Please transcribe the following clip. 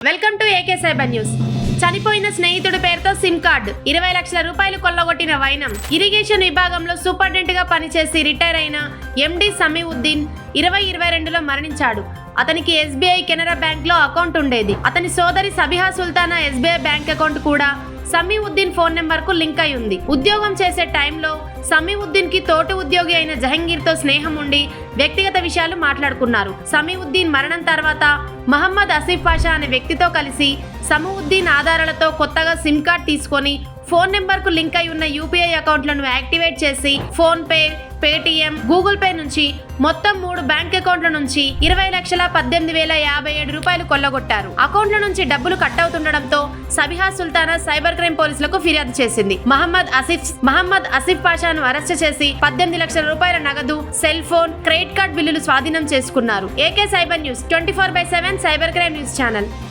Welcome to AK cyber news. చనిపోయిన స్నేహితుడి పేరుతో సిమ్ కార్డు 20 లక్షల రూపాయలు కొల్లగొట్టిన వైనం. ఇరిగేషన్ విభాగంలో సూపరింటెండెంట్ గా పనిచేసి రిటైర్ అయిన ఎండి సమీవుద్దీన్ 2022లో మరణించాడు. అతనికి ఎస్బీఐ కెనరా బ్యాంక్ లో అకౌంట్ ఉండేది. అతని సోదరి Sabiha Sultana SBI bank account కూడా సమీవుద్దీన్ ఫోన్ నెంబర్ కు లింక్ అయి ఉంది. ఉద్యోగం చేసే టైంలో సమీవుద్దీన్ కి తోటి ఉద్యోగి అయిన జహంగీర్ తో స్నేహం ఉండి వ్యక్తిగత విషయాలు మాట్లాడుకున్నారు. సమీవుద్దీన్ మరణం తర్వాత మహమ్మద్ ఆసిఫ్ పాషా అనే వ్యక్తితో కలిసి సమీవుద్దీన్ ఆధారాలతో కొత్తగా సిమ్ కార్డ్ తీసుకొని ఫోన్ నెంబర్ కు లింక్ అయి ఉన్న యూపీఐ అకౌంట్లను యాక్టివేట్ చేసి phone pay, Paytm, Google pay నుంచి మొత్తం 3 బ్యాంక్ అకౌంట్ల నుంచి 20,18,057 రూపాయలు కొల్లగొట్టారు. అకౌంట్ల నుంచి డబ్బులు కట్ అవుతుండడంతో సబిహా సుల్తానా సైబర్ క్రైమ్ పోలీసులకు ఫిర్యాదు చేసింది. మహమ్మద్ ఆసిఫ్ పాషాను అరెస్ట్ చేసి 18 లక్షల రూపాయల నగదు, సెల్ ఫోన్, క్రెడిట్ కార్డ్ బిల్లులు స్వాధీనం చేసుకున్నారు. AK cyber news 24/7 cyber crime news channel.